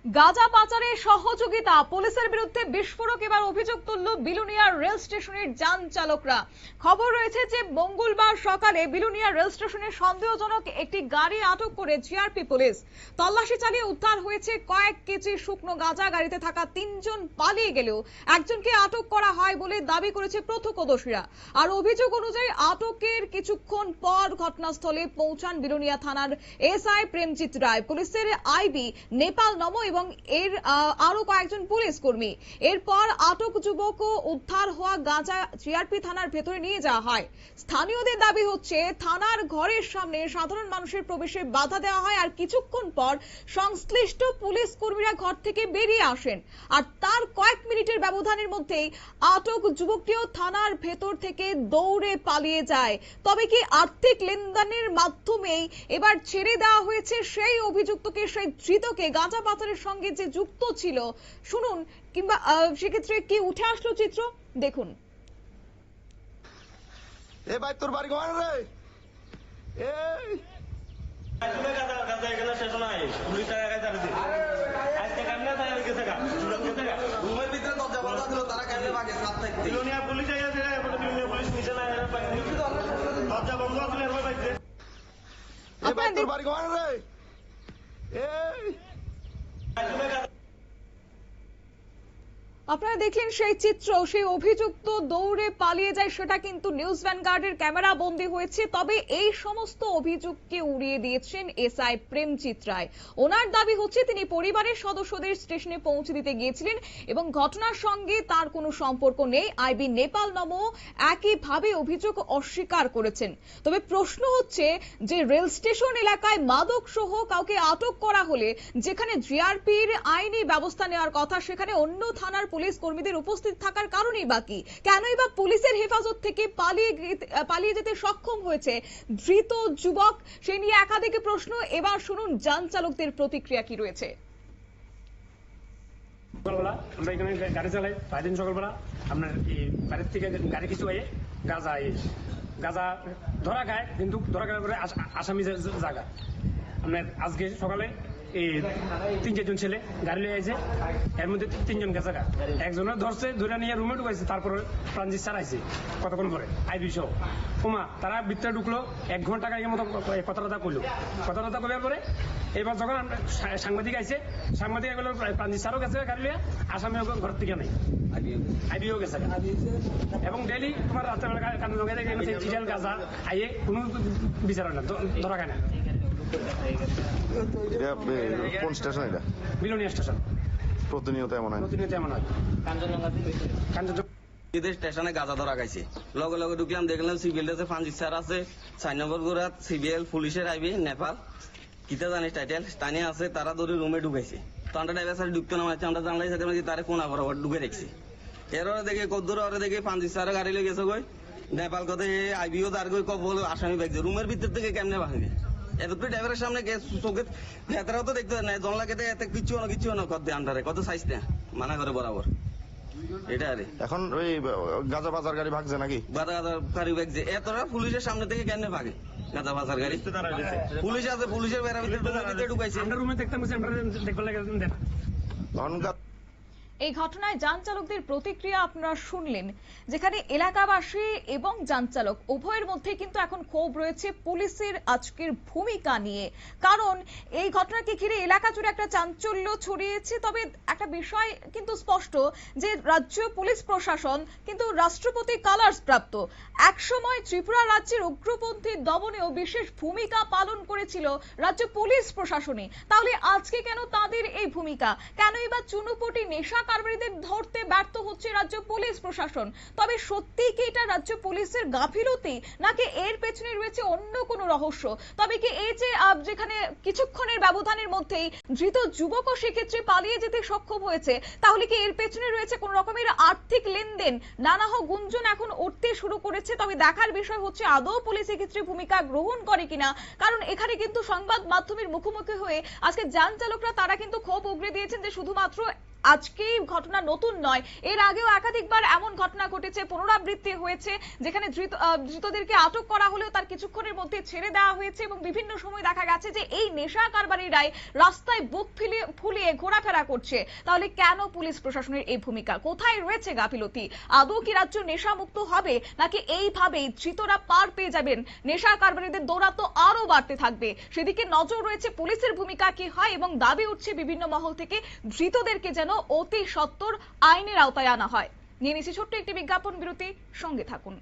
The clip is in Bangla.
গাঁজা পাচারে সহযোগিতা পুলিশের বিরুদ্ধে বিস্ফোরক এবার অভিযোগ তুলল বিলোনিয়া রেল স্টেশনের যান চালকরা। খবর রয়েছে যে মঙ্গলবার সকালে বিলোনিয়া রেল স্টেশনে সন্দেহজনক একটি গাড়ি আটক করে জিআরপি পুলিশ। তল্লাশি চালিয়ে উদ্ধার হয়েছে কয়েক কেজি শুকনো গাঁজা। গাড়িতে থাকা 3 জন পালিয়ে গেলেও একজনকে আটক করা হয় বলে দাবি করেছে প্রত্যক্ষদর্শীরা। আর অভিযোগ অনুযায়ী আটকের কিছুক্ষণ পর ঘটনাস্থলে পৌঁছান বিলোনিয়া থানার এসআই প্রেমজিৎ রায়, পুলিশের আইবি নেপাল নম এবং এর আরো কয়েকজন পুলিশ কর্মী। এরপর আটক যুবক ও উদ্ধার হওয়া গাঁজা জিআরপি থানার ভেতরে নিয়ে যাওয়া হয়। স্থানীয়দের দাবি হচ্ছে থানার ঘরের সামনে সাধারণ মানুষের প্রবেশে বাধা দেওয়া হয়, আর কিছুক্ষণ পর সংশ্লিষ্ট পুলিশ কর্মীরা ঘর থেকে বেরিয়ে আসেন। আর তার কয়েক মিনিটের ব্যবধানের মধ্যেই আটক যুবকটিও থানার ভেতর থেকে দৌড়ে পালিয়ে যায়। তবে কি আর্থিক লেনদেনের মাধ্যমেই এবার ছেড়ে দেওয়া হয়েছে সেই অভিযুক্তকে, সেই ধৃতকে? গাঁজা পাচারের সঙ্গে যে যুক্ত ছিল, শুনুন, কিংবা সেক্ষেত্রে কি উঠে আসলো চিত্র দেখুন। এ ভাই তোর বাড়ি কোন রে? এই তুমি গাদা গাদা এখানে শেষ নাই, পুলিশ টাকা কাজ আছে আজকে কামনা তাই আর গেছে গা গেছে গা রুমের ভিতরে দরজা বন্ধ ছিল, তারা কেমনে ভাগে সাথ থাকতে বিলোনিয়া পুলিশ আইছে রে, বলে বিলোনিয়া পুলিশ নিচে না এর বাইরে দরজা বন্ধ ছিল এর বাইরে। এ ভাই তোর বাড়ি কোন রে? এই আপনারা দেখলেন সেই চিত্র, সেই অভিযুক্ত দৌড়ে পালিয়ে যায়, সেটা কিন্তু নিউজ ভ্যানগার্ডের ক্যামেরা বন্দী হয়েছে। তবে এই সমস্ত অভিযোগকে উড়িয়ে দিয়েছেন এসআই প্রেমজিৎ রায়। ওনার দাবি হচ্ছে তিনি পরিবারের সদস্যদের স্টেশনে পৌঁছে দিতে গিয়েছিলেন এবং ঘটনার সঙ্গে তার কোনো সম্পর্ক নেই। আইবি নেপাল নম একইভাবে অভিযোগ অস্বীকার করেছেন। তবে প্রশ্ন হচ্ছে যে রেল স্টেশন এলাকায় মাদক সহ কাউকে আটক করা হলে যেখানে জিআরপির আইনি ব্যবস্থা নেওয়ার কথা, সেখানে অন্য থানার পুলিশ কর্মীদের উপস্থিত থাকার কারণেই বাকি কেনই বা পুলিশের হেফাজত থেকে পালিয়ে যেতে সক্ষম হয়েছে ধৃত যুবক, সে নিয়ে একাধিক প্রশ্ন। এবার শুনুন যান চালকদের প্রতিক্রিয়া কি রয়েছে। সকালবেলা আমরা এখানে গাড়ি চালাই, প্রায় দিন সকালবেলা আপনার বাড়ির থেকে গাড়ি কিছু গাঁজা ধরা খায়, কিন্তু ধরা খাওয়ার পরে আসামি জায়গা আপনার আজকে সকালে এই 3-4 ছেলে গাড়ি লিয়ে আইছে, এর মধ্যে 3 জন গেছে, একজনের ধরছে, ধরে নিয়ে রুমে ঢুকাইছে, তারপরে প্রাণজিৎ স্যার আইছে কতক্ষণ পরে আইবি সহ ওমা তারা ভিতরে ঢুকলো, 1 ঘন্টা আগে মতো কথাটা করলো। কথাটা করার পরে এবার যখন সাংবাদিক আইছে, সাংবাদিক এগুলো প্রাণজিৎ স্যারও গেছে গাড়ি লিয়ে, আসামিও ঘর থেকে নেই, আইবিও গেছে। এবং ডেইলি তোমার রাত্রেবেলা কারণ চিটাল গাঁজা আইয়ে কোনো বিচার হয় না, ধরা খায় না। কোন স্টেশন? এটা বিলোনিয়া স্টেশন। প্রতিনিয়ত এমন হয়? প্রতিনিয়ত এমন হয়। স্টেশনে গাঁজা ধরা খাইছে, লগে লগে ঢুকলাম, দেখলাম সিভিল আছে, প্রাণজিৎ স্যার আছে, 4 নম্বর গোড়াত সিবিএল, পুলিশের আইবি নেপাল কিতা জানি টাইটেল স্থানীয় আছে, তারা ধরে রুমে ঢুকাইছে। তো আমরা ড্রাইভার স্যার ঢুকতে না আমরা জানলাই থাকলাম তারা কোনা বরাবর ঢুকে রেখেছি। এরপরে দেখে কদ্দুর ওরে দেখে প্রাণজিৎ স্যার গাড়ি লেগে গেছে গই, নেপাল কথা আইবিও তার গই কবল আসামি ব্যাগছে, রুমের ভিতর থেকে কেমনে ভাঙবে? এতটুকু ড্রাইভারের সামনে চোখে ভেতরাও তো দেখতে নাই, দল লাগে এত কিছু না কত আন্ডারে কত সাইজ না মানা করে বরাবর। এটা আরে এখন ওই গাঁজা বাজার গাড়ি ভাগছে নাকি? গাঁজা গাড়ি ভাগছে, এতটা পুলিশের সামনে থেকে কেন ভাগে গাঁজা বাজার গাড়ি? পুলিশ আছে, পুলিশের বেড়া ভিতরে ঢুকাইছে। আমরা রুমে দেখতাম, দেখবার লাগে তখন এই ঘটনায় যান চালকদের প্রতিক্রিয়া আপনারা শুনলেন, যেখানে এলাকাবাসী এবং যান চালক উভয়ের মধ্যে কিন্তু এখন ক্ষোভ রয়েছে পুলিশের আজকের ভূমিকা নিয়ে। কারণ এই ঘটনাকে ঘিরে এলাকা জুড়ে একটা চাঞ্চল্য ছড়িয়েছে। তবে একটা বিষয় কিন্তু স্পষ্ট যে রাজ্য পুলিশ প্রশাসন কিন্তু রাষ্ট্রপতি কালার্স প্রাপ্ত। একসময় ত্রিপুরা রাজ্যের উগ্রপন্থী দমনেও বিশেষ ভূমিকা পালন করেছিল রাজ্য পুলিশ প্রশাসনে। তাহলে আজকে কেন তাদের এই ভূমিকা? কেনই বা চুনুপুটি নেশা কারবারিদের ধরতে ব্যর্থ হচ্ছে রাজ্য পুলিশ প্রশাসন? তবে সত্যি কি এটা রাজ্য পুলিশের গাফিলতি, নাকি এর পেছনে রয়েছে অন্য কোনো রহস্য? তবে কি এই যে যেখানে কিছুক্ষণের ব্যবধানের মধ্যেই ধৃত যুবকও সেক্ষেত্রে পালিয়ে যেতে সক্ষম হয়েছে, তাহলে কি এর পেছনে রয়েছে কোন রকমের আর্থিক লেনদেন? নানাহ গুঞ্জন এখন উঠতে শুরু করেছে। তবে দেখার বিষয় হচ্ছে আদৌ পুলিশ এক্ষেত্রে ভূমিকা গ্রহণ করে কিনা। কারণ এখানে কিন্তু সংবাদ মাধ্যমের মুখোমুখি হয়ে আজকে যান চালকরা তারা কিন্তু ক্ষোভ উগরে দিয়েছেন যে শুধুমাত্র আজকেই ঘটনা নতুন নয়, এর আগেও একাধিকবার এমন ঘটনা ঘটেছে, পুনরাবৃত্তি হয়েছে, যেখানে ধৃতদেরকে আটক করা হলেও তার কিছুক্ষণের মধ্যে ছেড়ে দেওয়া হয়েছে এবং বিভিন্ন সময় দেখা গেছে যে এই নেশা কারবারিরাই রাস্তায় বুক ফুলিয়ে ঘোরাফেরা করছে। তাহলে কেন পুলিশ প্রশাসনের এই ভূমিকা? কোথায় রয়েছে গাফিলতি? আদৌ কি রাজ্য নেশা মুক্ত হবে, নাকি এইভাবেই ধৃতরা পার পেয়ে যাবেন, নেশা কারবারিদের দৌরাত্ম্য আরো বাড়তে থাকবে? সেদিকে নজর রয়েছে। পুলিশের ভূমিকা কি হয় এবং দাবি উঠছে বিভিন্ন মহল থেকে ধৃতদেরকে যেন অতি সত্বর আইনের আওতায় আনা হয়। নিয়ে নিচ্ছি ছোট্ট একটি বিজ্ঞাপন বিরতি, সঙ্গে থাকুন।